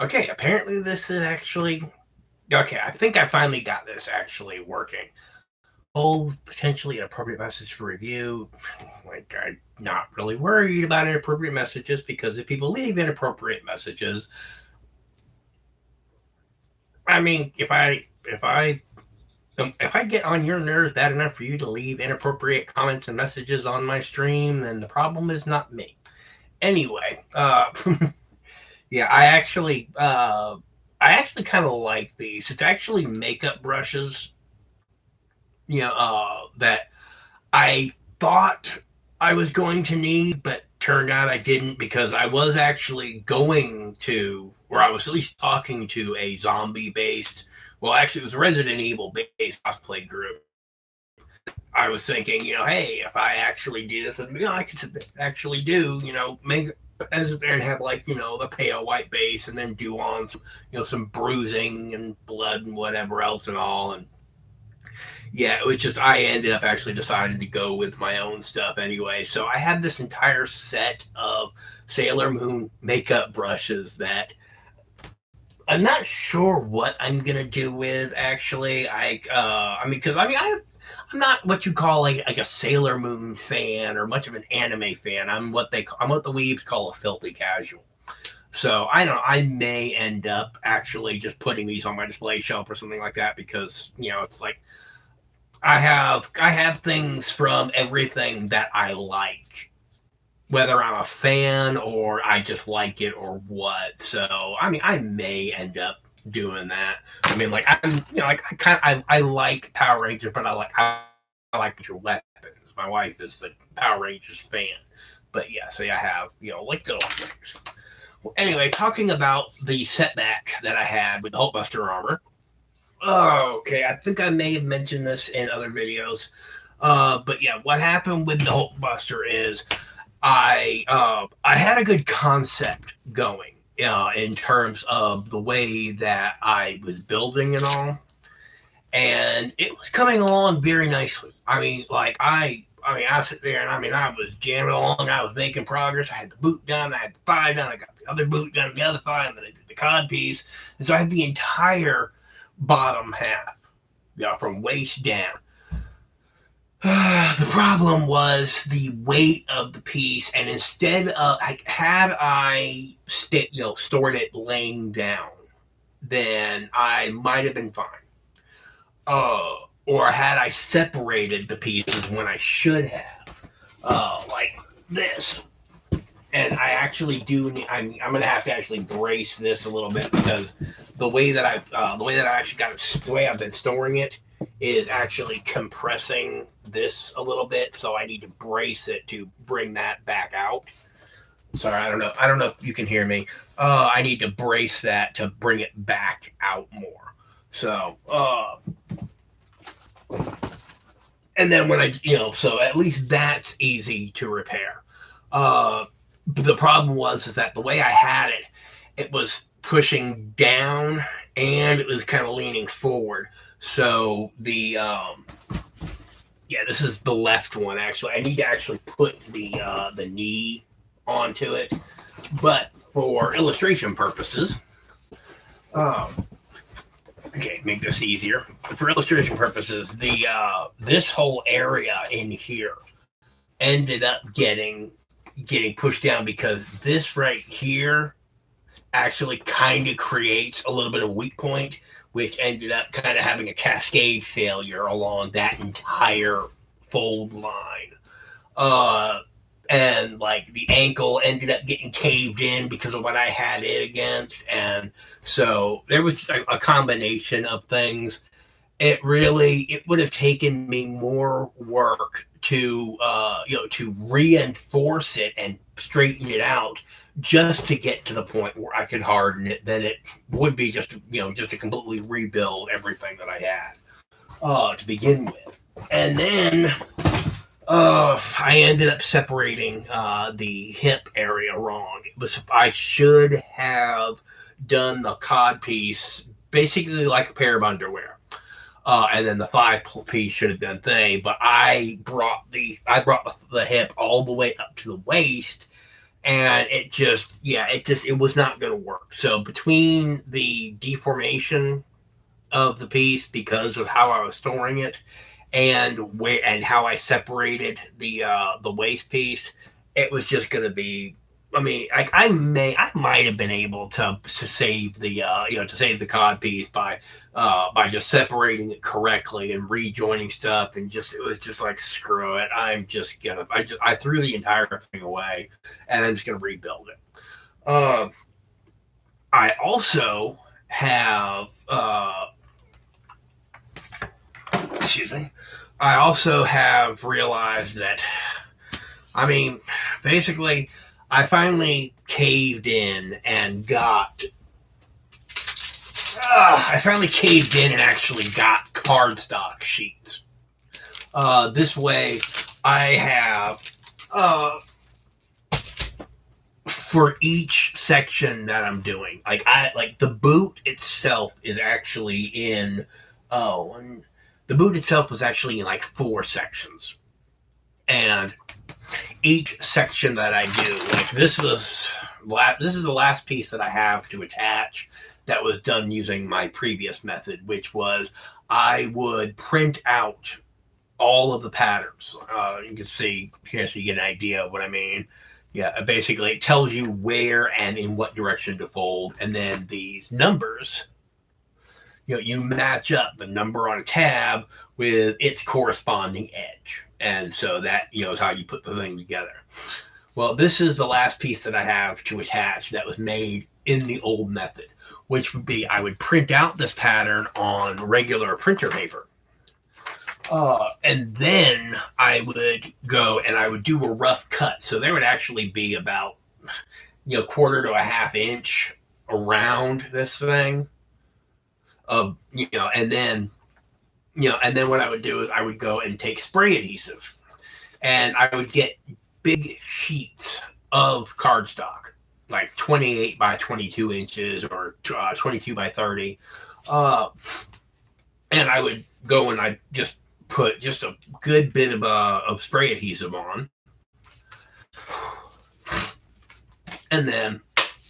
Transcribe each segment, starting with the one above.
Okay, apparently this is actually okay. I think I finally got this actually working. Oh, potentially inappropriate message for review. Like, I'm not really worried about inappropriate messages because if people leave inappropriate messages, I mean, if I get on your nerves bad enough for you to leave inappropriate comments and messages on my stream, then the problem is not me. Anyway, yeah, I actually kind of like these. It's actually makeup brushes, that I thought I was going to need, but turned out I didn't because I was actually going to, or I was at least talking to a zombie based, well, actually, it was a Resident Evil based cosplay group. I was thinking, hey, if I actually do this, and I could actually do, make as there and have like, the pale white base and then do on some, some bruising and blood and whatever else and all. And yeah, it was just I ended up actually deciding to go with my own stuff anyway. So I have this entire set of Sailor Moon makeup brushes that I'm not sure what I'm gonna do with. Actually, I'm not what you call like a Sailor Moon fan or much of an anime fan. I'm what the weebs call a filthy casual. So I don't know. I may end up actually just putting these on my display shelf or something like that because it's like I have things from everything that I like, whether I'm a fan or I just like it or what. So I mean, I may end up doing that. I mean, like I'm, like I like Power Rangers, but I like your weapons. My wife is the Power Rangers fan, but yeah, so I have like those things. Well, anyway, talking about the setback that I had with the Hulkbuster armor. Oh, okay. I think I may have mentioned this in other videos. But yeah, what happened with the Hulkbuster is I had a good concept going in terms of the way that I was building and all, and it was coming along very nicely. I sit there and I was jamming along. I was making progress. I had the boot done. I had the thigh done. I got the other boot done, the other thigh, and then I did the cod piece. And so I had the entire bottom half, from waist down. The problem was the weight of the piece, and instead of like had I stored it laying down, then I might have been fine. Or had I separated the pieces when I should have, like this. And I actually do need. I'm gonna have to actually brace this a little bit because the way that I actually got it, the way I've been storing it is actually compressing this a little bit. So I need to brace it to bring that back out. Sorry, I don't know. I don't know if you can hear me. I need to brace that to bring it back out more. So, and then when so at least that's easy to repair. Uh, the problem was that the way I had it, it was pushing down and it was kind of leaning forward. So yeah, this is the left one actually. I need to actually put the knee onto it, but for illustration purposes, um, okay, make this easier. For illustration purposes, the this whole area in here ended up getting pushed down because this right here actually kind of creates a little bit of weak point, which ended up kind of having a cascade failure along that entire fold line. Uh, and like the ankle ended up getting caved in because of what I had it against, and so there was a combination of things. It would have taken me more work to reinforce it and straighten it out just to get to the point where I could harden it than it would be just to completely rebuild everything that I had to begin with. And then I ended up separating the hip area wrong. I should have done the cod piece basically like a pair of underwear, and then the thigh piece should have done thing. But I brought the hip all the way up to the waist, and it was not going to work. So between the deformation of the piece because of how I was storing it, and how I separated the waste piece, it was just going to be. I mean, I might have been able to save to save the cod piece by just separating it correctly and rejoining stuff, and just it was just like, screw it, I threw the entire thing away, and I'm just gonna rebuild it. Uh, I also have excuse me. I also have realized that, I mean, basically, I finally caved in and got. I finally caved in and actually got cardstock sheets. This way, I have for each section that I'm doing. Like the boot itself is actually in. Oh, the boot itself was actually in like 4 sections, and each section that I do, like this is the last piece that I have to attach that was done using my previous method, which was I would print out all of the patterns. You can see here, so you get an idea of what I mean. Yeah, basically it tells you where and in what direction to fold, and then these numbers, you match up the number on a tab with its corresponding edge, and so that is how you put the thing together. Well, this is the last piece that I have to attach that was made in the old method, which would be I would print out this pattern on regular printer paper. And then I would go and I would do a rough cut. So there would actually be about, quarter to a half inch around this thing. And then, what I would do is I would go and take spray adhesive, and I would get big sheets of cardstock, like 28 by 22 inches or 22 by 30. And I would go and I just put just a good bit of spray adhesive on, and then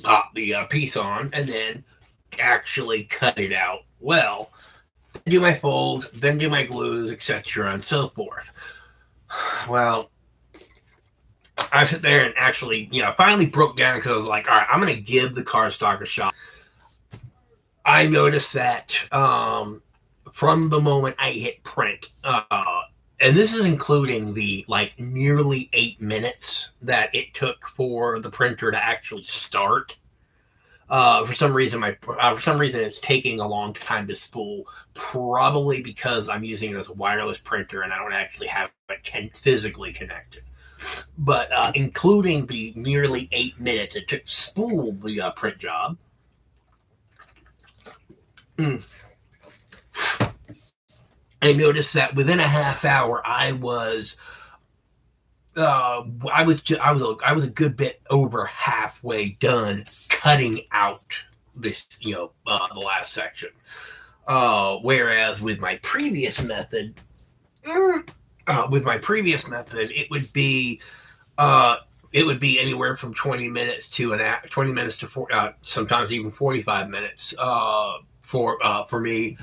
pop the piece on, and then actually cut it out well. Do my folds, then do my glues, etc., and so forth. Well, I sit there and actually, finally broke down because I was like, all right, I'm going to give the cardstock a shot. I noticed that from the moment I hit print, and this is including the nearly 8 minutes that it took for the printer to actually start. For some reason, it's taking a long time to spool. Probably because I'm using it as a wireless printer and I don't actually have it physically connected. But including the nearly 8 minutes it took to spool the print job, I noticed that within a half hour I was a good bit over halfway done cutting out this, the last section. Whereas with my previous method, it would be anywhere from 20 minutes to sometimes even 45 minutes for me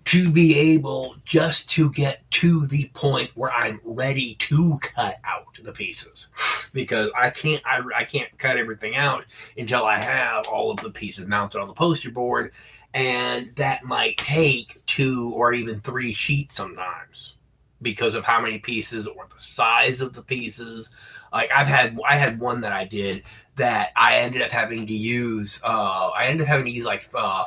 to be able just to get to the point where I'm ready to cut out the pieces, because I can't cut everything out until I have all of the pieces mounted on the poster board, and that might take 2 or even 3 sheets sometimes because of how many pieces or the size of the pieces. Like I had one that I did that I ended up having to use. I ended up having to use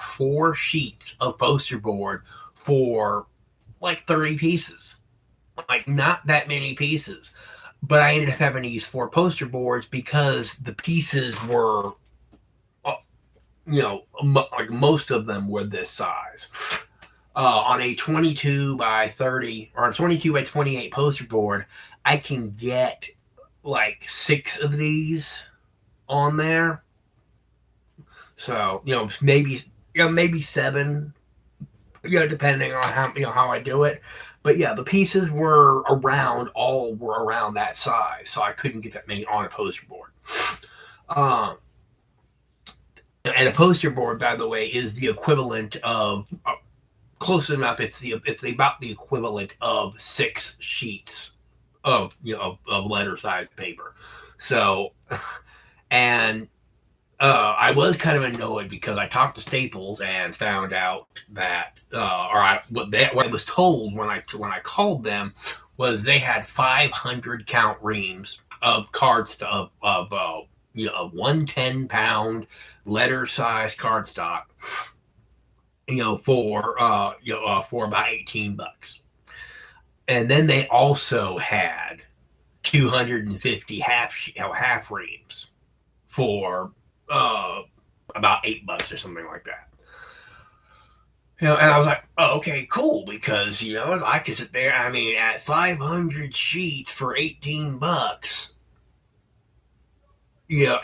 4 sheets of poster board for 30 pieces. Like not that many pieces, but I ended up having to use 4 poster boards because the pieces were, most of them were this size. On a 22 by 30 or a 22 by 28 poster board, I can get 6 of these on there. So, maybe 7, depending on how I do it. But yeah, the pieces all were around that size, so I couldn't get that many on a poster board. Um, and a poster board, by the way, is the equivalent of close enough. It's about the equivalent of 6 sheets of of letter sized paper. So, and I was kind of annoyed because I talked to Staples and found out that, what I was told when I called them was they had 500 count reams of cards of 110 pound letter size cardstock, for about $18, and then they also had 250 half reams for uh, about $8 or something like that. And I was like, oh, okay, cool, because I could sit there. I mean, at 500 sheets for $18,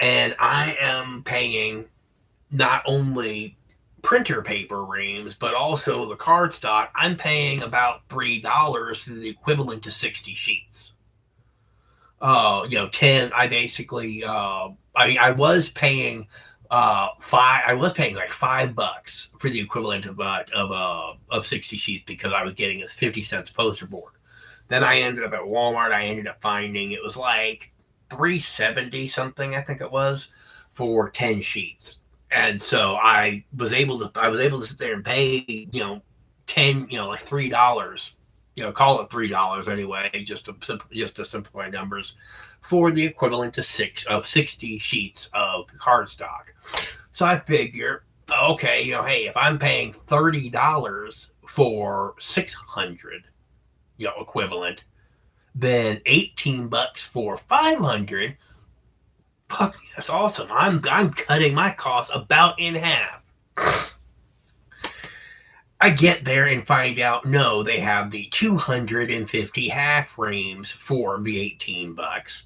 and I am paying not only printer paper reams but also the cardstock. I'm paying about $3 for the equivalent to 60 sheets. 10. I basically, I was paying five. I was paying like $5 for the equivalent of 60 sheets because I was getting a 50 cents poster board. Then I ended up at Walmart. I ended up finding it was like 370 something. I think it was for 10 sheets. And so I was able to sit there and pay 10 like $3, call it $3 anyway, just to simplify numbers, for the equivalent to 60 sheets of cardstock. So I figure, okay, hey, if I'm paying $30 for 600, equivalent, then $18 for 500. Fuck, that's awesome. I'm cutting my costs about in half. I get there and find out, no, they have the 250 half reams for the $18.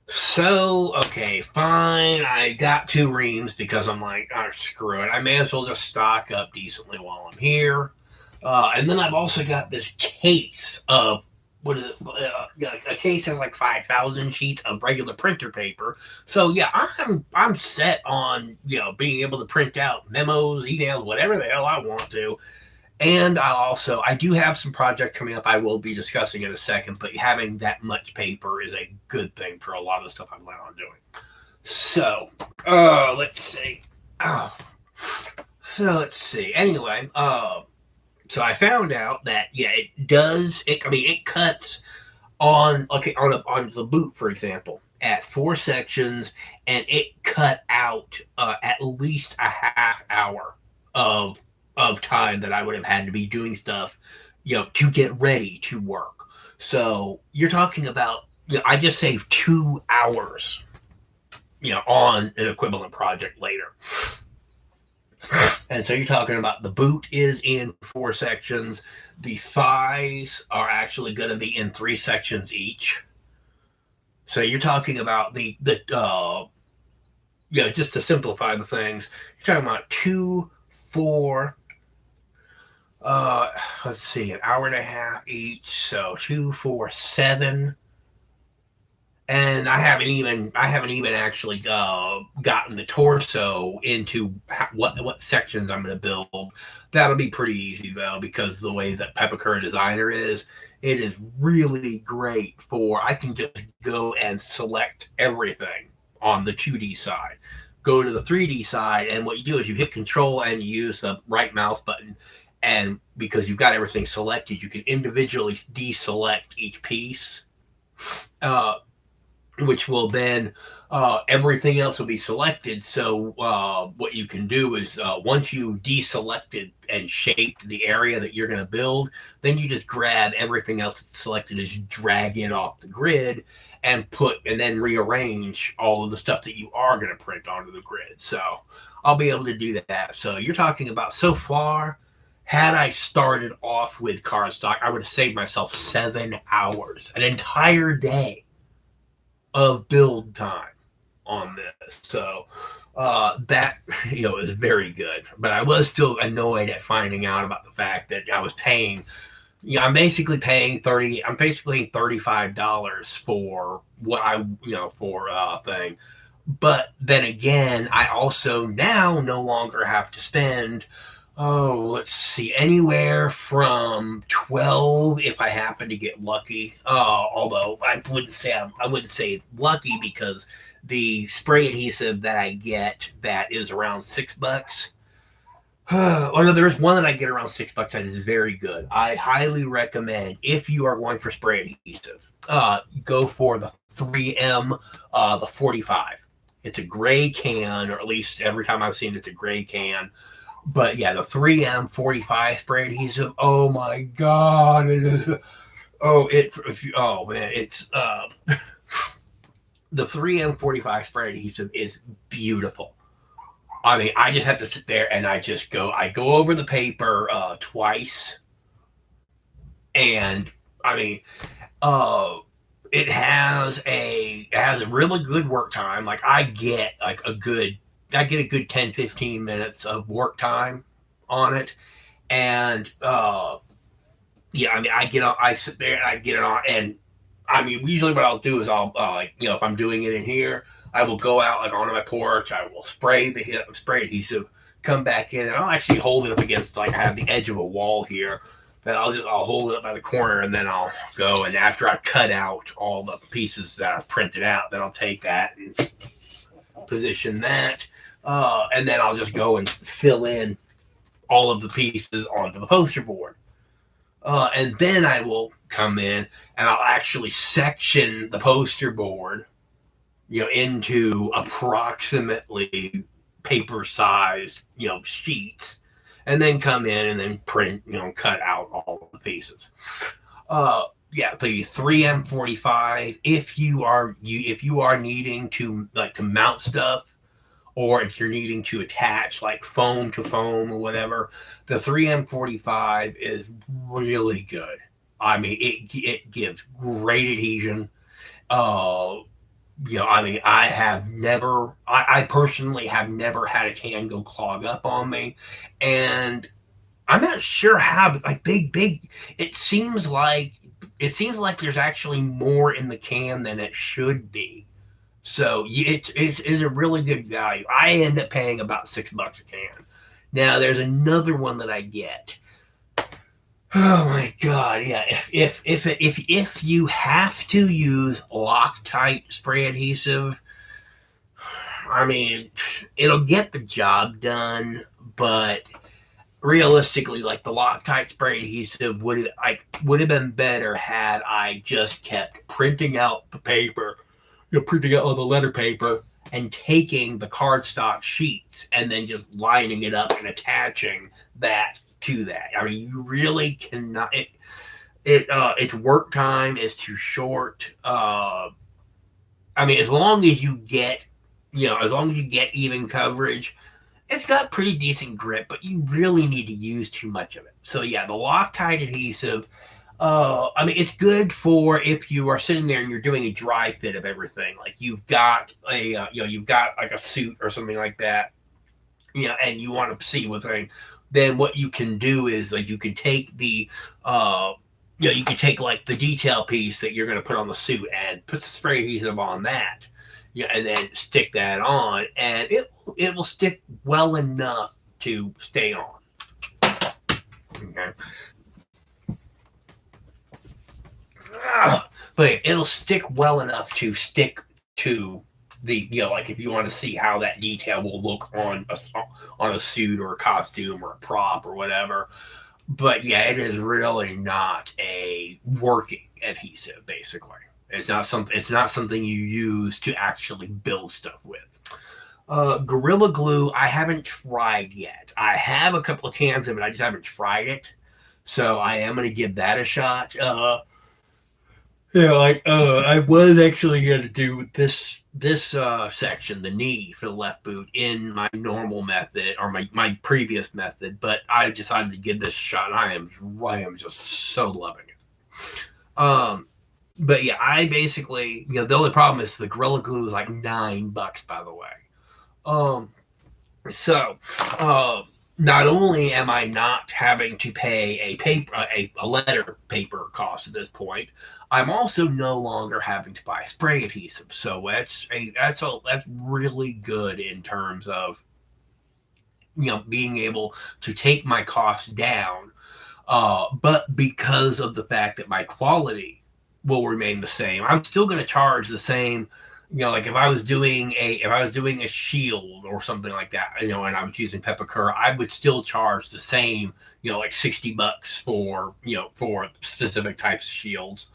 So, okay, fine. I got 2 reams because I'm like, oh, screw it. I may as well just stock up decently while I'm here. And then I've also got this case of, what is it? A case has like 5,000 sheets of regular printer paper. So yeah, I'm set on being able to print out memos, emails, whatever the hell I want to. And I do have some project coming up I will be discussing in a second, but having that much paper is a good thing for a lot of the stuff I plan on doing. So, let's see. Oh, so let's see. Anyway, so I found out that yeah, it does. I mean, it cuts on the boot, for example, at 4 sections, and it cut out at least a half hour of time that I would have had to be doing stuff, to get ready to work. So you're talking about, I just saved 2 hours, on an equivalent project later. And so you're talking about the boot is in 4 sections. The thighs are actually going to be in 3 sections each. So you're talking about just to simplify the things, you're talking about 2, 4, let's see, an hour and a half each. So 2, 4, 7. And I haven't even actually gotten the torso into what sections I'm going to build. That'll be pretty easy though, because the way that Pepakura Designer is, it is really great for, I can just go and select everything on the 2D side, go to the 3D side, and what you do is you hit Control and you use the right mouse button, and because you've got everything selected, you can individually deselect each piece. Uh, which will then, everything else will be selected. So what you can do is, once you deselected and shaped the area that you're going to build, then you just grab everything else that's selected, just drag it off the grid, and then rearrange all of the stuff that you are going to print onto the grid. So I'll be able to do that. So you're talking about, so far, had I started off with cardstock, I would have saved myself 7 hours, an entire day of build time on this. So that is very good. But I was still annoyed at finding out about the fact that I was paying. I'm basically paying $35 for what I for thing. But then again, I also now no longer have to spend, let's see, anywhere from 12 if I happen to get lucky. Although I wouldn't say lucky because the spray adhesive that I get that is around $6. Oh no, there's one that I get around $6 that is very good. I highly recommend if you are going for spray adhesive, go for the 3M, the 45. It's a gray can, or at least every time I've seen it, it's a gray can. But yeah, the 3M 45 spray adhesive. Oh my god, it is. Oh, oh man, it's the 3M 45 spray adhesive is beautiful. I mean, I just have to sit there and I go over the paper twice, and I mean, uh, it has a really good work time. Like I get a good 10-15 minutes of work time on it, and yeah, I mean, I sit there and I get it on, and I mean, usually what I'll do is I'll like if I'm doing it in here, I will go out like onto my porch. I will spray adhesive, come back in, and I'll actually hold it up against like I have the edge of a wall here. Then I'll hold it up by the corner, and then I'll go, and after I cut out all the pieces that I've printed out, then I'll take that and position that, and then I'll just go and fill in all of the pieces onto the poster board. And then I will come in and I'll actually section the poster board, into approximately paper sized, sheets, and then come in and then print, cut out all the pieces. Yeah, the 3M 45. If you are needing to like to mount stuff, or if you're needing to attach like foam to foam or whatever, the 3M 45 is really good. I mean, it gives great adhesion. Uh, I mean, I personally have never had a can go clog up on me, and I'm not sure how, but like it it seems like there's actually more in the can than it should be. So it's a really good value. I end up paying about $6 a can. Now there's another one that I get. Oh my god, yeah. If you have to use Loctite spray adhesive, I mean, it'll get the job done, but realistically, like the Loctite spray adhesive would have been better had I just kept printing out the paper, printing out all the letter paper and taking the cardstock sheets and then just lining it up and attaching that to that. I mean, you really cannot. Its work time is too short. I mean, as long as you get even coverage, it's got pretty decent grip, but you really need to use too much of it. So yeah, the Loctite adhesive. I mean, it's good for if you are sitting there and you're doing a dry fit of everything. Like you've got like a suit or something like that, and you want to see what's going. Then what you can do is like you can take you can take like the detail piece that you're going to put on the suit and put the spray adhesive on that, and then stick that on, and it will stick well enough to stay on. Okay. But it'll stick well enough to stick to the like if you want to see how that detail will look on a suit or a costume or a prop or whatever. But yeah, it is really not a working adhesive. Basically, it's not something you use to actually build stuff with. Gorilla Glue, I haven't tried yet. I have a couple of cans of it. I just haven't tried it, so I am going to give that a shot. I was actually gonna do this section, the knee for the left boot, in my normal method or my previous method, but I decided to give this a shot. I am just so loving it. But yeah, I basically the only problem is the Gorilla Glue is like $9, by the way. Um, so not only am I not having to pay a letter paper cost at this point, I'm also no longer having to buy spray adhesive, so that's really good in terms of being able to take my costs down. But because of the fact that my quality will remain the same, I'm still going to charge the same. Like if I was doing a shield or something like that, and I was using Pepakura, I would still charge the same, like $60 for specific types of shields.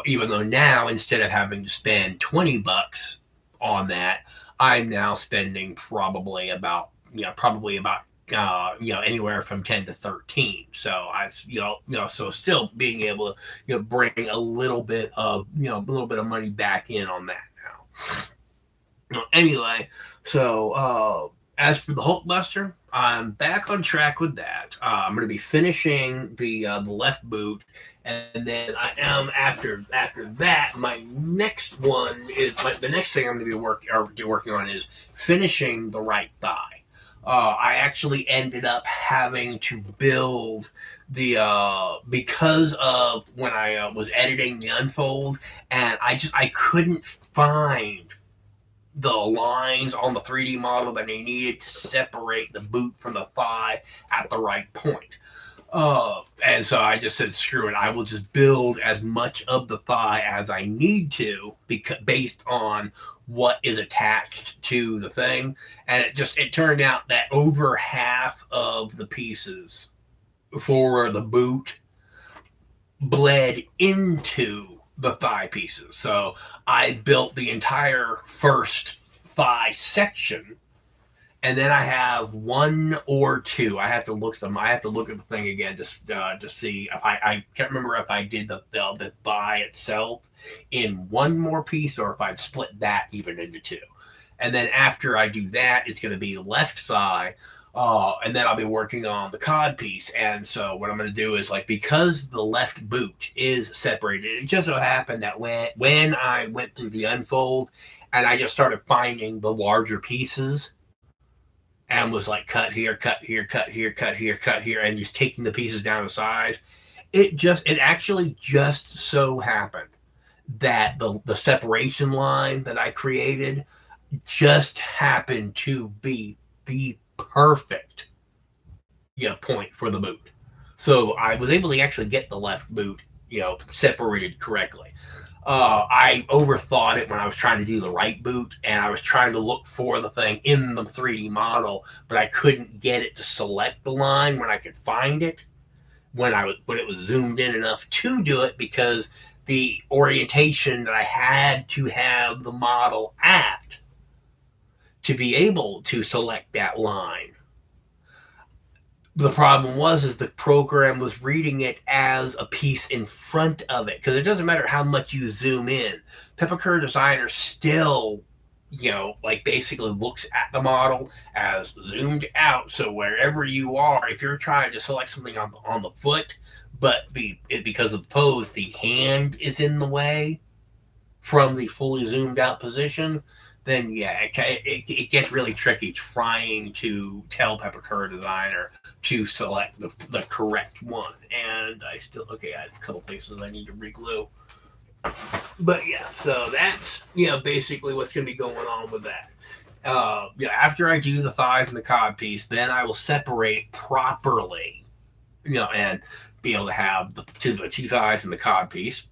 Even though now, instead of having to spend $20 on that, I'm now spending probably about anywhere from 10 to 13. So so still being able to bring a little bit of money back in on that now. Anyway, so as for the Hulkbuster, I'm back on track with that. I'm going to be finishing the left boot, and then I am after that. My next one is the next thing I'm going to be working on is finishing the right thigh. I actually ended up having to build because of when I was editing the unfold, and I couldn't find the lines on the 3D model that they needed to separate the boot from the thigh at the right point. And so I just said, screw it. I will just build as much of the thigh as I need to, because based on what is attached to the thing. And it turned out that over half of the pieces for the boot bled into the thigh pieces. So I built the entire first thigh section, and then I have one or two. I have to look them. I have to look at the thing again to see if I can't remember if I did the thigh itself in one more piece or if I'd split that even into two. And then after I do that, it's going to be the left thigh. And then I'll be working on the cod piece. And so what I'm going to do is, like, because the left boot is separated, it just so happened that when I went through the unfold and I just started finding the larger pieces and was like cut here, cut here, cut here, cut here, cut here, and just taking the pieces down to size, it actually just so happened that the separation line that I created just happened to be the perfect point for the boot. So I was able to actually get the left boot separated correctly. I overthought it when I was trying to do the right boot, and I was trying to look for the thing in the 3D model, but I couldn't get it to select the line when I could find it when it was zoomed in enough to do it, because the orientation that I had to have the model at to be able to select that line. The problem was is the program was reading it as a piece in front of it, because it doesn't matter how much you zoom in. Pepakura Designer still, like, basically looks at the model as zoomed out. So wherever you are, if you're trying to select something on the foot, but because of the pose, the hand is in the way from the fully zoomed out position, then yeah, it gets really tricky trying to tell Pepakura Designer to select the correct one. And I have a couple places I need to reglue. But yeah, so that's basically what's going to be going on with that. After I do the thighs and the cod piece, then I will separate properly, and be able to have the two thighs and the cod piece.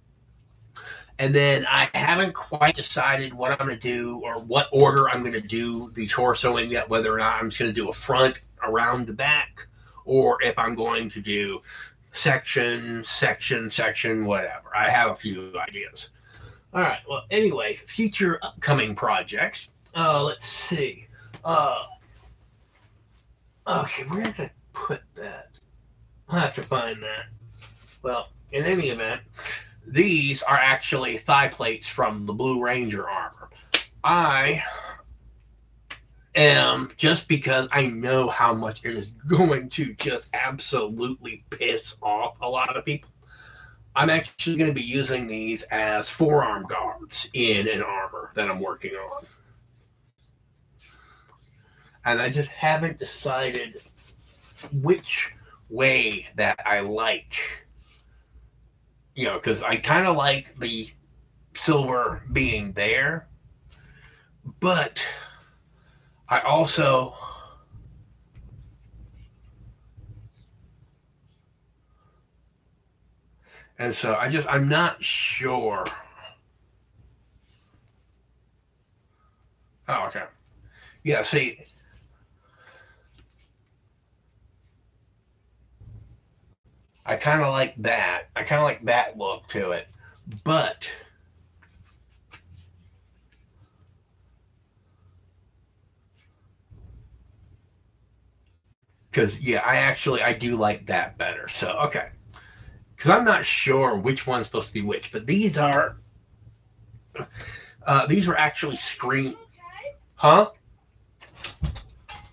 And then I haven't quite decided what I'm going to do or what order I'm going to do the torso in yet, whether or not I'm just going to do a front around the back, or if I'm going to do section, section, section, whatever. I have a few ideas. All right. Well, anyway, future upcoming projects. Let's see. Uh, okay, where did I put that? I'll have to find that. Well, in any event, these are actually thigh plates from the Blue Ranger armor. I am, just because I know how much it is going to just absolutely piss off a lot of people, I'm actually going to be using these as forearm guards in an armor that I'm working on. And I just haven't decided which way that I like because I kind of like the silver being there, but I also, and so I'm not sure. Oh, okay. Yeah, see, I kind of like that. I kind of like that look to it. But, because, yeah, I do like that better. So, okay. Because I'm not sure which one's supposed to be which, but these were actually screen. Huh?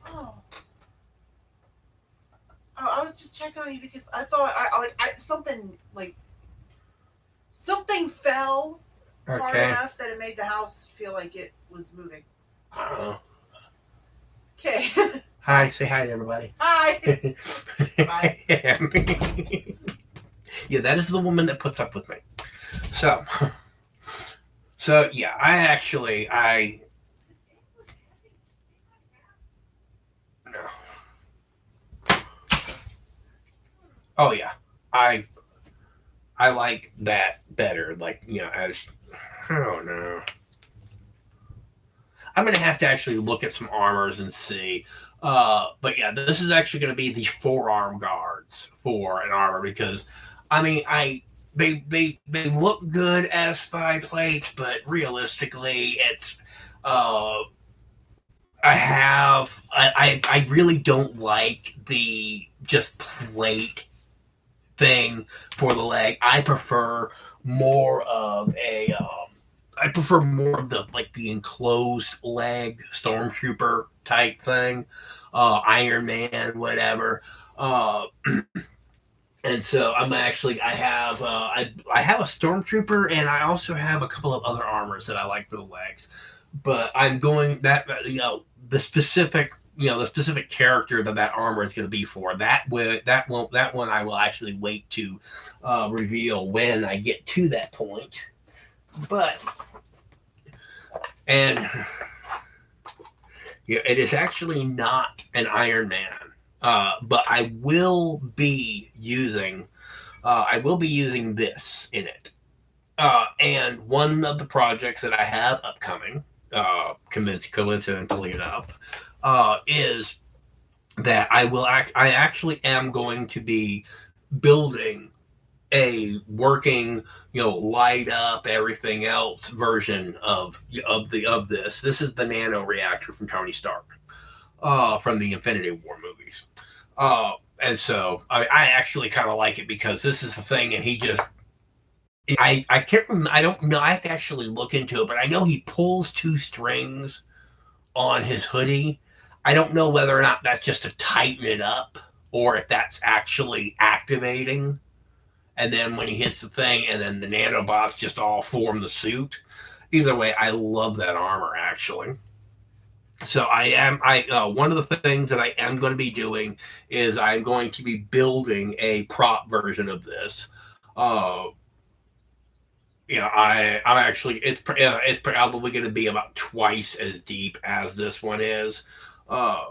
Oh. Oh, I was just checking on you because I thought something something fell hard Okay. enough that it made the house feel like it was moving. Uh, Okay. Hi, say hi to everybody. Hi. Bye. Yeah, that is the woman that puts up with me. So, yeah, oh yeah, I I like that better. Like as I don't know. I'm gonna have to actually look at some armors and see. But yeah, this is actually gonna be the forearm guards for an armor because, I mean, they look good as thigh plates, but realistically, it's uh I really don't like the just plate thing for the leg. I prefer more of the like the enclosed leg stormtrooper type thing, Iron Man, whatever. Uh, and so I have a stormtrooper and I also have a couple of other armors that I like for the legs. But I'm going that the specific character that armor is going to be for that one I will actually wait to reveal when I get to that point. But and yeah, it is actually not an Iron Man. But I will be using this in it. And one of the projects that I have upcoming, coincidentally enough, is that I actually am going to be building a working, light up everything else version of this. This is the nano reactor from Tony Stark, from the Infinity War movies. And so I actually kind of like it because this is the thing, and he just I can't remember. I don't know. I have to actually look into it, but I know he pulls two strings on his hoodie. I don't know whether or not that's just to tighten it up or if that's actually activating. And then when he hits the thing, and then the nanobots just all form the suit. Either way, I love that armor actually. So I one of the things that I am going to be doing is I'm going to be building a prop version of this. Uh, I'm actually it's probably going to be about twice as deep as this one is. Uh,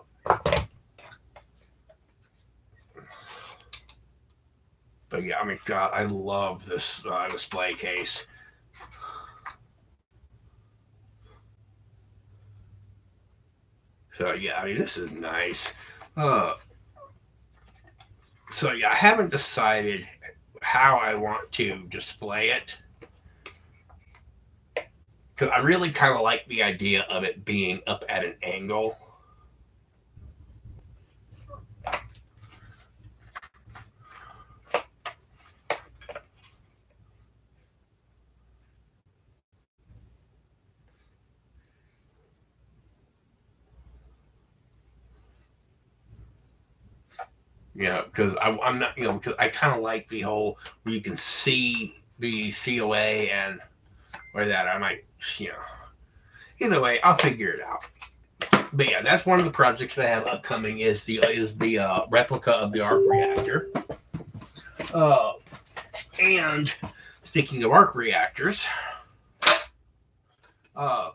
but yeah, I mean, God, I love this display case. So yeah, I mean, this is nice. Uh, so yeah, I haven't decided how I want to display it because I really kind of like the idea of it being up at an angle. Because I'm not, because I kind of like the whole where you can see the COA and where that I might, you know. Either way, I'll figure it out. But yeah, that's one of the projects that I have upcoming is the replica of the arc reactor. Uh, and speaking of arc reactors, I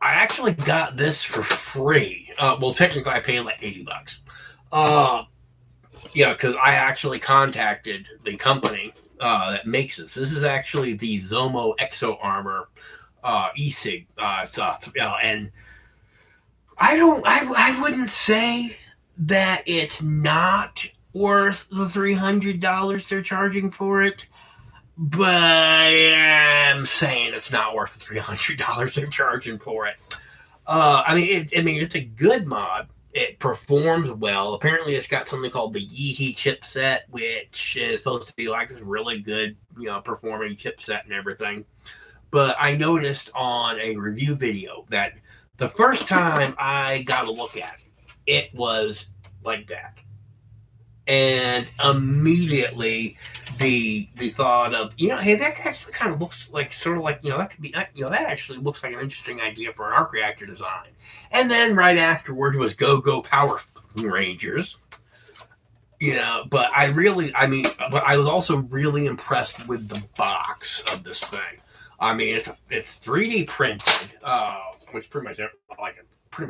actually got this for free. Well, technically, I paid like $80. Yeah, because I actually contacted the company that makes this. This is actually the Zomo Exo Armor e-cig stuff, and I wouldn't say that it's not worth the $300 they're charging for it, but I'm saying it's not worth the $300 they're charging for it. I mean, it's a good mod. It performs well. Apparently, it's got something called the Yeehee chipset, which is supposed to be like this really good, performing chipset and everything. But I noticed on a review video that the first time I got a look at it was like that, and immediately the thought of, hey, that actually kind of looks like, sort of like, that could be, that actually looks like an interesting idea for an arc reactor design. And then right afterward was Go Power Rangers. But but I was also really impressed with the box of this thing. I mean, it's 3D printed, which pretty much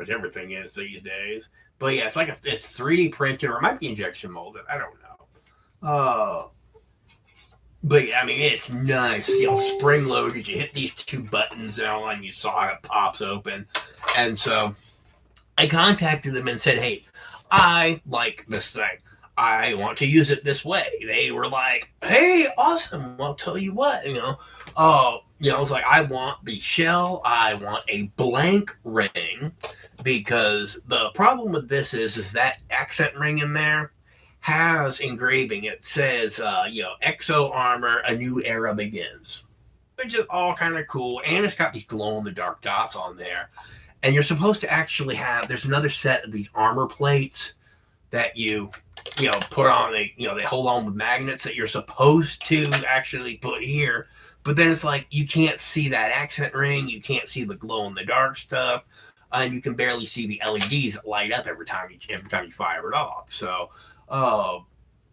everything is these days. But yeah, it's 3D printed, or it might be injection molded. I don't know. But yeah, I mean, it's nice. Spring loaded. You hit these two buttons and you saw it pops open. And so I contacted them and said, hey, I like this thing. I want to use it this way. They were like, hey, awesome. Well, I'll tell you what, I was like, I want the shell. I want a blank ring, because the problem with this is that accent ring in there has engraving. It says, Exo Armor, a new era begins, which is all kind of cool. And it's got these glow in the dark dots on there. And you're supposed to actually there's another set of these armor plates that you put on. They hold on with magnets that you're supposed to actually put here. But then it's like, you can't see that accent ring. You can't see the glow in the dark stuff. And you can barely see the LEDs that light up every time you fire it off. So,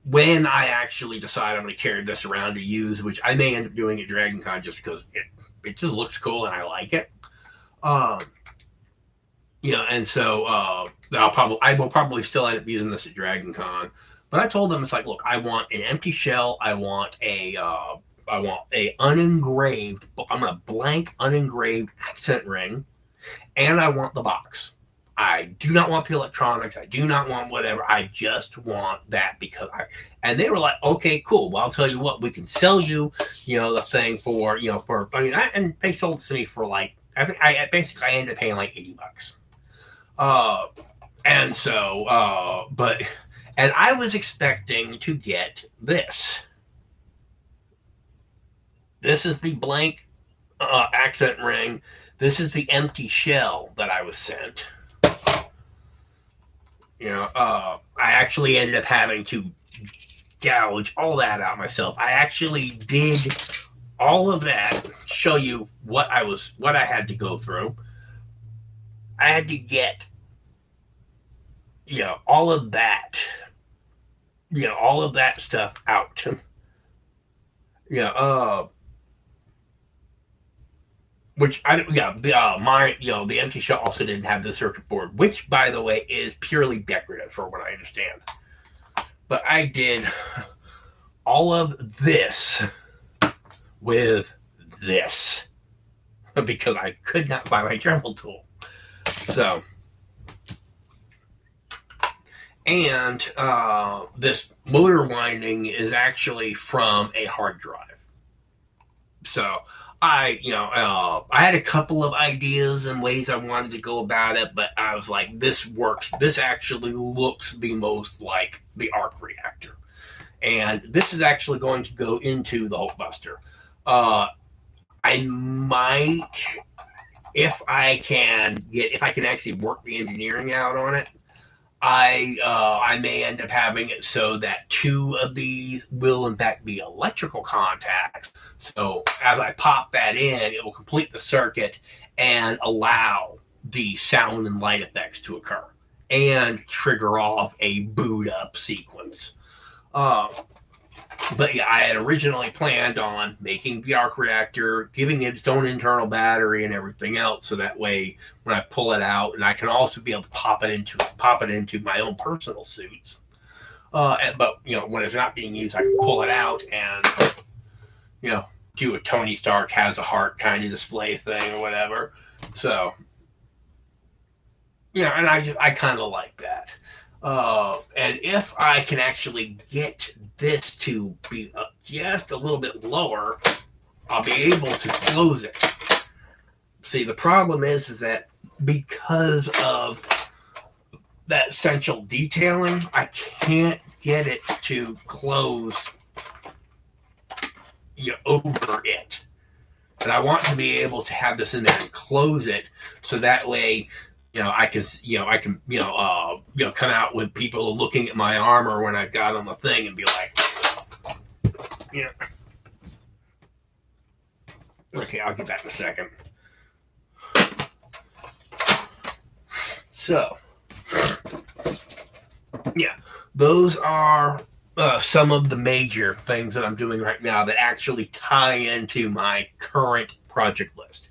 when I actually decide I'm going to carry this around to use, which I may end up doing at Dragon Con just because it just looks cool and I like it. And so I will probably still end up using this at Dragon Con. But I told them, it's like, look, I want an empty shell. I want a unengraved. I'm gonna blank unengraved accent ring, and I want the box. I do not want the electronics. I do not want whatever. I just want that, because and they were like, okay, cool. Well, I'll tell you what, we can sell you, the thing for, and they sold it to me for like, I think I ended up paying like $80. And so, and I was expecting to get this. This is the blank accent ring. This is the empty shell that I was sent. I actually ended up having to gouge all that out myself. I actually did all of that, show you what I had to go through. I had to get, all of that, all of that stuff out. Which the empty shell also didn't have the circuit board, which, by the way, is purely decorative for what I understand. But I did all of this with this, because I could not buy my Dremel tool. So, and this motor winding is actually from a hard drive. So I had a couple of ideas and ways I wanted to go about it, but I was like, this works. This actually looks the most like the arc reactor. And this is actually going to go into the Hulkbuster. I might, if I can actually work the engineering out on it, I may end up having it so that two of these will in fact be electrical contacts. So as I pop that in, it will complete the circuit and allow the sound and light effects to occur and trigger off a boot up sequence. But yeah, I had originally planned on making the arc reactor, giving it its own internal battery and everything else, so that way when I pull it out, and I can also be able to pop it into my own personal suits. But when it's not being used, I can pull it out and you know do a Tony Stark has a heart kind of display thing or whatever. So and I kind of like that. And if I can actually get this to be just a little bit lower, I'll be able to close it. See, the problem is that because of that essential detailing, I can't get it to close over it. And I want to be able to have this in there and close it, so that way, I can, come out with people looking at my armor when I've got on the thing and be like, yeah. Okay, I'll get that in a second. So, yeah, those are some of the major things that I'm doing right now that actually tie into my current project list.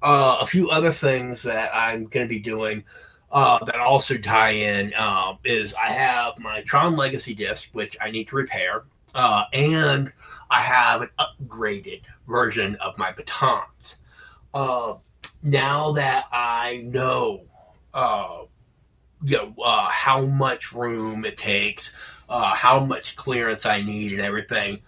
A few other things that I'm going to be doing that also tie in is I have my Tron Legacy disc, which I need to repair, and I have an upgraded version of my batons. Uh, Now that I know, uh, how much room it takes, how much clearance I need, and everything,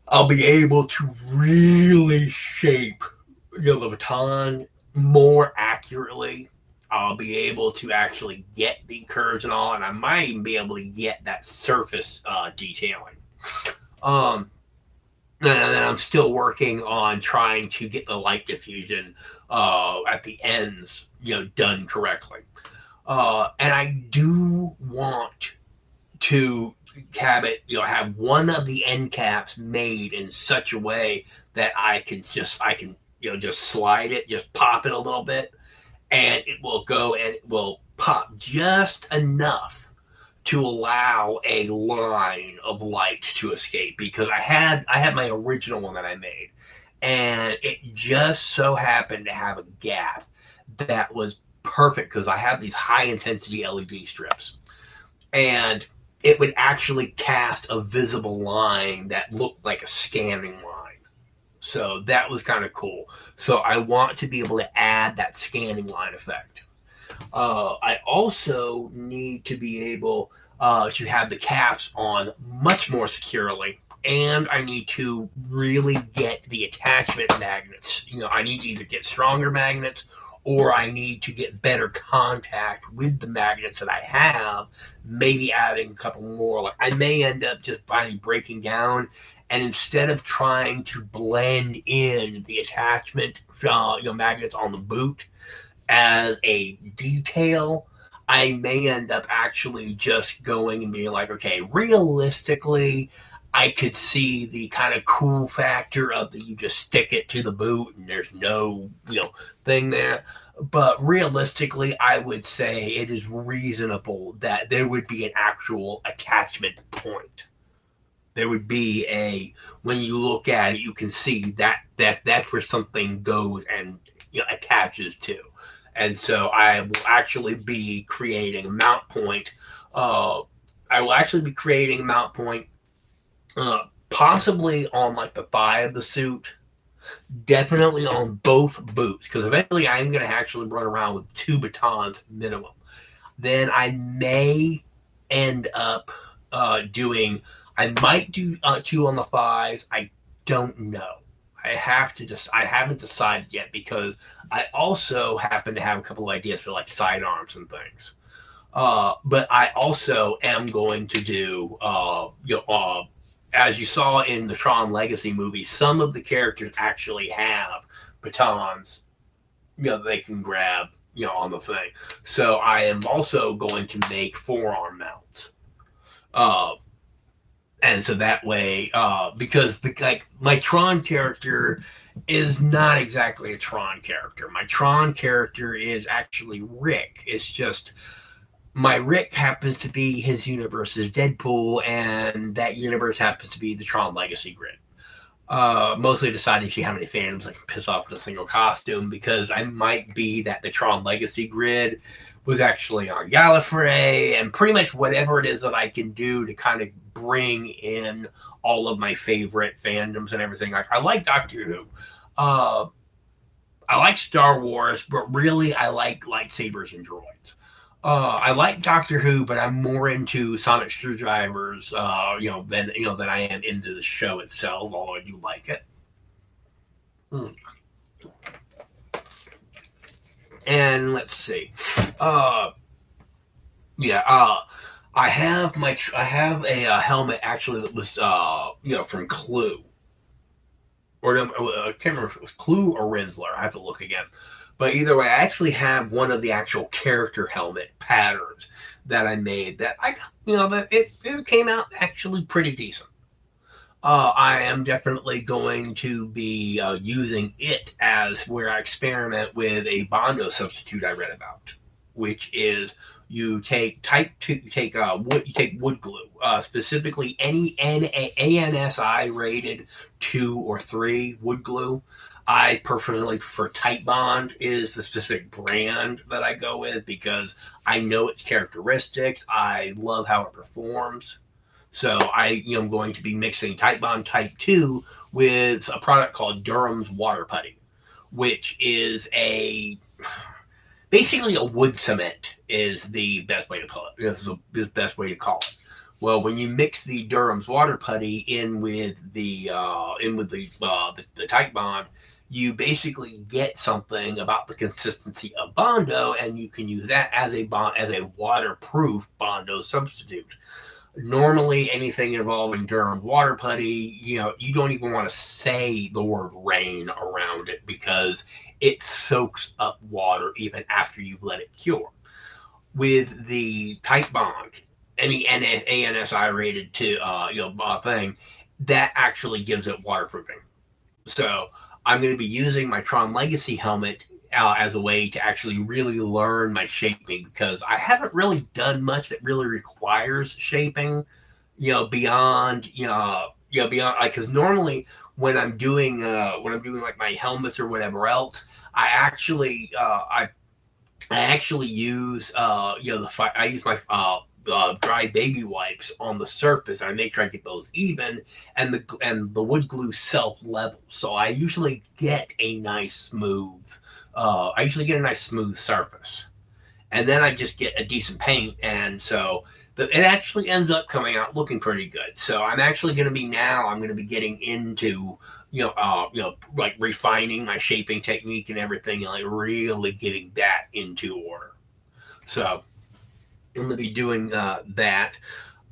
I'll be able to really shape the baton more accurately. I'll be able to actually get the curves and all, and I might even be able to get that surface detailing. Um, and then I'm still working on trying to get the light diffusion at the ends, done correctly. And I do want to have one of the end caps made in such a way that I can just slide it, just pop it a little bit, and it will go and it will pop just enough to allow a line of light to escape, because I had my original one that I made, and it just so happened to have a gap that was perfect because I have these high intensity LED strips, and it would actually cast a visible line that looked like a scanning line. So that was kind of cool. So I want to be able to add that scanning line effect. I also need to be able to have the caps on much more securely. And I need to really get the attachment magnets. I need to either get stronger magnets, or I need to get better contact with the magnets that I have, maybe adding a couple more. Like I may end up just breaking down, and instead of trying to blend in the attachment magnets on the boot as a detail, I may end up actually just going and being like, okay, realistically, I could see the kind of cool factor of the you just stick it to the boot and there's no thing there. But realistically, I would say it is reasonable that there would be an actual attachment point. There would be when you look at it, you can see that's where something goes and attaches to. And so I will actually be creating a mount point. Uh, I will actually be creating a mount point, possibly on like the thigh of the suit, definitely on both boots, because eventually I'm going to actually run around with 2 batons minimum. Then I may end up doing, I might do 2 on the thighs. I don't know. I haven't decided yet, because I also happen to have a couple of ideas for like sidearms and things. But I also am going to do, as you saw in the Tron Legacy movie, some of the characters actually have batons, they can grab, on the thing. So I am also going to make forearm mounts. Uh, and so that way, because my Tron character is not exactly a Tron character. My Tron character is actually Rick. It's just my Rick happens to be his universe is Deadpool, and that universe happens to be the Tron Legacy grid. Mostly deciding to see how many fandoms I can piss off with a single costume, because I might be that the Tron Legacy grid was actually on Gallifrey, and pretty much whatever it is that I can do to kind of bring in all of my favorite fandoms and everything. I like Doctor Who. Uh, I like Star Wars, but really I like lightsabers and droids. I like Doctor Who, but I'm more into sonic screwdrivers, than I am into the show itself. Although I do like it. Hmm. And let's see. Uh, yeah. I have a helmet actually that was from Clue, or I can't remember if it was Clue or Rinsler. I have to look again. But either way, I actually have one of the actual character helmet patterns that I made that I, that it came out actually pretty decent. I am definitely going to be using it as where I experiment with a Bondo substitute I read about, which is you take type two, you take wood glue, specifically any ANSI rated 2 or 3 wood glue. I personally prefer Titebond is the specific brand that I go with because I know its characteristics. I love how it performs. So I am going to be mixing Titebond Type 2 with a product called Durham's Water Putty, which is a basically a wood cement is the best way to call it. This is the best way to call it. Well, when you mix the Durham's Water Putty in with the Titebond, you basically get something about the consistency of Bondo, and you can use that as a waterproof Bondo substitute. Normally, anything involving Durham water putty, you don't even want to say the word rain around it because it soaks up water even after you've let it cure. With the Titebond, any ANSI rated thing, that actually gives it waterproofing. So I'm going to be using my Tron Legacy helmet as a way to actually really learn my shaping because I haven't really done much that really requires shaping, beyond, beyond like, because normally when I'm doing like my helmets or whatever else, I actually, I actually use I use my dry baby wipes on the surface. I make sure I get those even, and the wood glue self levels. So I usually get a nice smooth surface, and then I just get a decent paint, and so it actually ends up coming out looking pretty good. So I'm going to be getting into like refining my shaping technique and everything, and like really getting that into order. So I'm going to be doing that.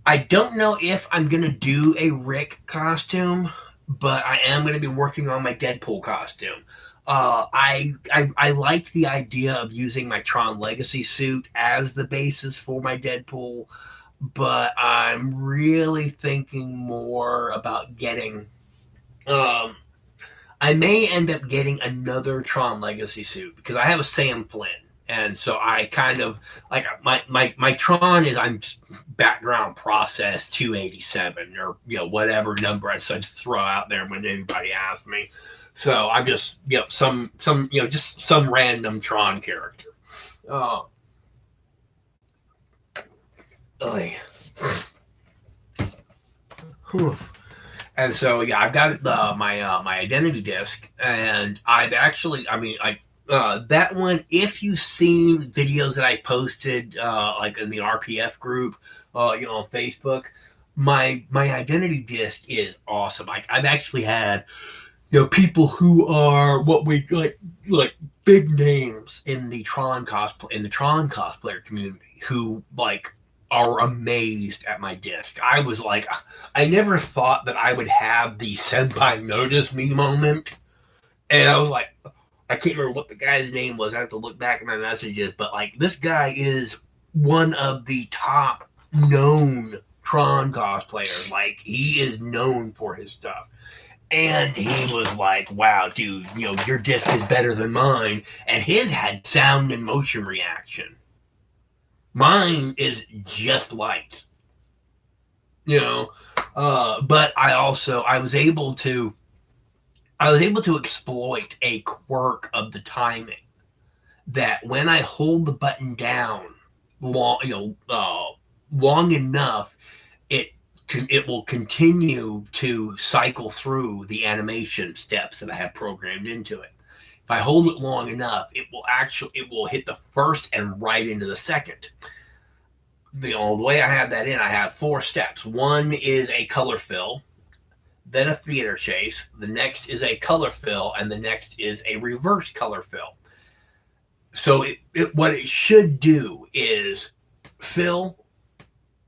I don't know if I'm going to do a Rick costume, but I am going to be working on my Deadpool costume. I like the idea of using my Tron Legacy suit as the basis for my Deadpool, but I'm really thinking more about getting. Um, I may end up getting another Tron Legacy suit because I have a Sam Flynn, and so I kind of like my Tron is I'm just background process 287 or whatever number I decide to throw out there when anybody asks me. So I'm just some just some random Tron character. Oh, oy. Whew. And so yeah, I've got my identity disc, and I mean, that one. If you've seen videos that I posted, like in the RPF group, on Facebook, my identity disc is awesome. I've actually had people who are what we like big names in the Tron cosplayer community who like are amazed at my disc. I was like, I never thought that I would have the senpai notice me moment, and I was like, I can't remember what the guy's name was. I have to look back at my messages, but like this guy is one of the top known Tron cosplayers. Like he is known for his stuff. And he was like, wow, dude, your disc is better than mine. And his had sound and motion reaction. Mine is just lights, you know. But I was able to exploit a quirk of the timing that when I hold the button down long, long enough, it it will continue to cycle through the animation steps that I have programmed into it. If I hold it long enough, it will hit the first and right into the second. The way I have that in, I have four steps. One is a color fill, then a theater chase. The next is a color fill, and the next is a reverse color fill. So what it should do is fill,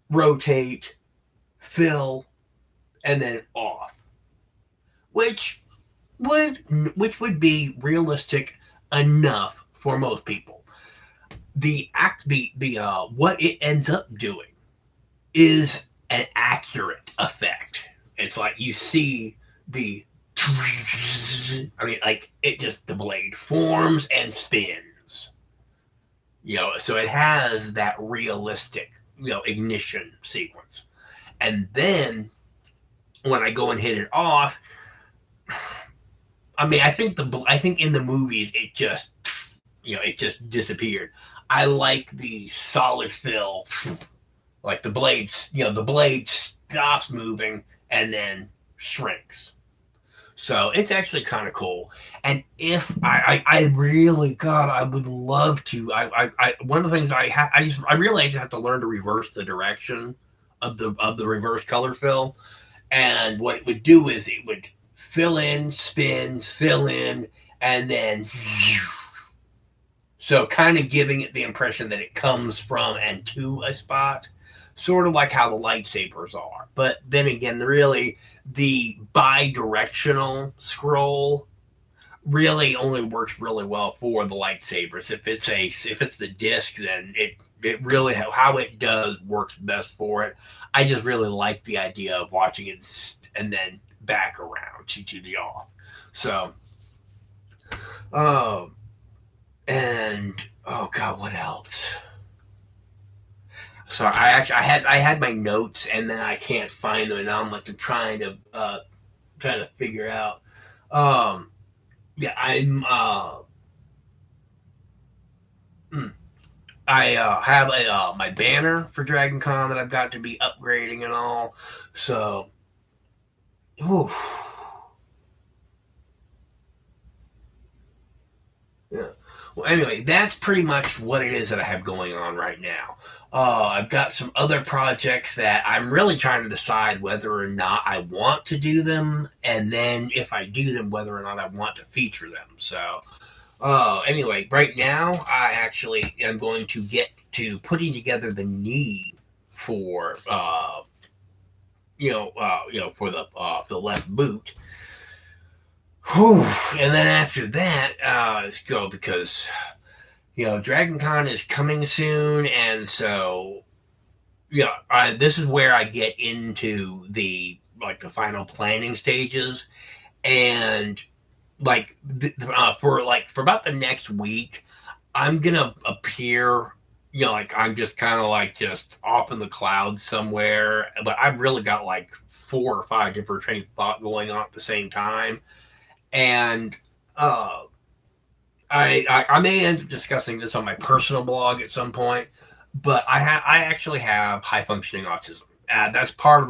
rotate, fill, and then off, which would which would be realistic enough for most people. The what it ends up doing is an accurate effect. It's like you see the like it just the blade forms and spins. So it has that realistic, ignition sequence. And then when I go and hit it off, I think in the movies it just disappeared. I like the solid fill, like the blade stops moving and then shrinks. So it's actually kind of cool. And if I really, God, I would love to. One of the things I really just have to learn to reverse the direction of the reverse color fill. And what it would do is it would fill in, spin, fill in, and then so kind of giving it the impression that it comes from and to a spot, sort of like how the lightsabers are. But then again, really, the bi-directional scroll really only works really well for the lightsabers. If it's the disc, then it really how it does works best for it. I just really like the idea of watching it and then back around to the off. So, um, and oh god, what else? So I had my notes and then I can't find them and now I'm trying to figure out. Um, yeah, hmm, I have my banner for Dragon Con that I've got to be upgrading and all. So, whew, yeah. Well, anyway, that's pretty much what it is that I have going on right now. I've got some other projects that I'm really trying to decide whether or not I want to do them, and then if I do them, whether or not I want to feature them. So, anyway, right now I actually am going to get to putting together the knee for for the left boot. Whew. And then after that, let's go because Dragon Con is coming soon, and so this is where I get into the final planning stages, and for about the next week, I'm gonna appear. Like I'm just kind of like just off in the clouds somewhere, but I've really got like four or five different trains of thought going on at the same time, and uh, I may end up discussing this on my personal blog at some point, but I actually have high functioning autism. That's part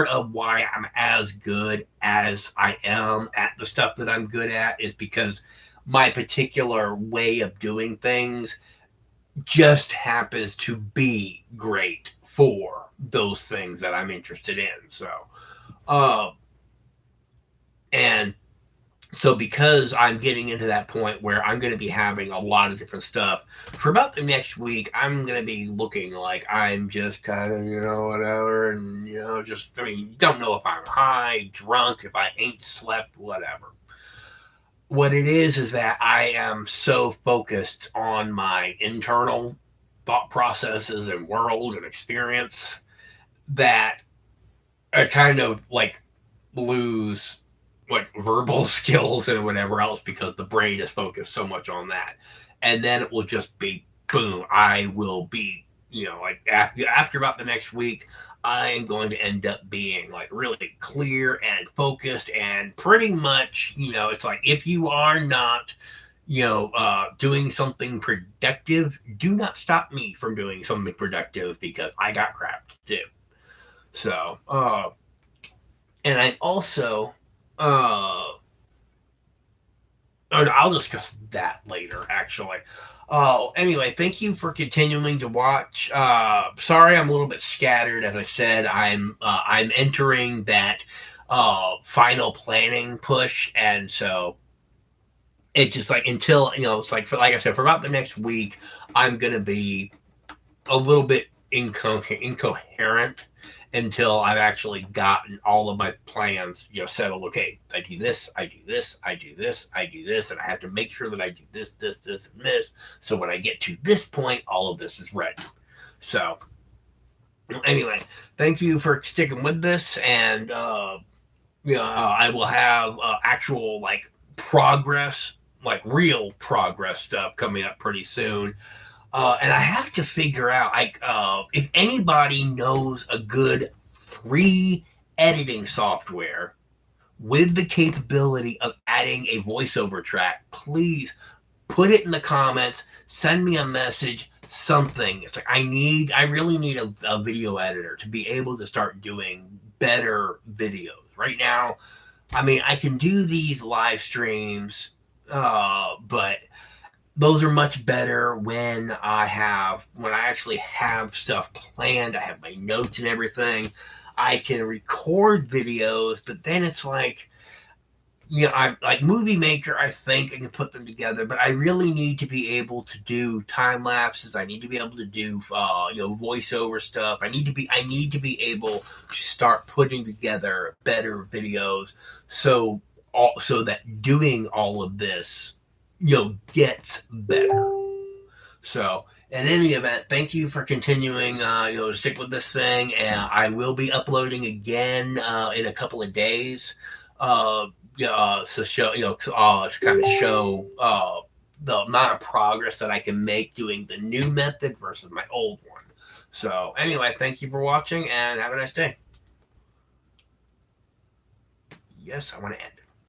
of why I'm as good as I am at the stuff that I'm good at is because my particular way of doing things just happens to be great for those things that I'm interested in. So, uh, and so because I'm getting into that point where I'm going to be having a lot of different stuff for about the next week, I'm going to be looking like I'm just kind of whatever, and just don't know if I'm high, drunk, if I ain't slept, whatever. What it is that I am so focused on my internal thought processes and world and experience that I kind of like lose like verbal skills and whatever else because the brain is focused so much on that. And then it will just be boom, I will be like after about the next week, I am going to end up being like really clear and focused and pretty much, it's like if you are not, doing something productive, do not stop me from doing something productive because I got crap to do. So, and I also, I'll discuss that later, actually. Anyway, thank you for continuing to watch. Sorry, I'm a little bit scattered. As I said, I'm entering that final planning push, and so it just like until it's like for like I said, for about the next week, I'm gonna be a little bit incoherent until I've actually gotten all of my plans, settled. Okay, I do this, I do this, I do this, I do this, and I have to make sure that I do this, this, this, and this. So when I get to this point, all of this is ready. So anyway, thank you for sticking with this, and I will have actual like progress, like real progress stuff coming up pretty soon. And I have to figure out, like, if anybody knows a good free editing software with the capability of adding a voiceover track, please put it in the comments. Send me a message. Something. It's like I really need a video editor to be able to start doing better videos. Right now, I mean, I can do these live streams, but those are much better when I actually have stuff planned. I have my notes and everything. I can record videos, but then it's like, I'm like Movie Maker. I think I can put them together, but I really need to be able to do time lapses. I need to be able to do, voiceover stuff. I need to be able to start putting together better videos, so that doing all of this, gets better. So, in any event, thank you for continuing, to stick with this thing, and I will be uploading again in a couple of days. So show, to kind of show the amount of progress that I can make doing the new method versus my old one. So, anyway, thank you for watching, and have a nice day. Yes, I want to end.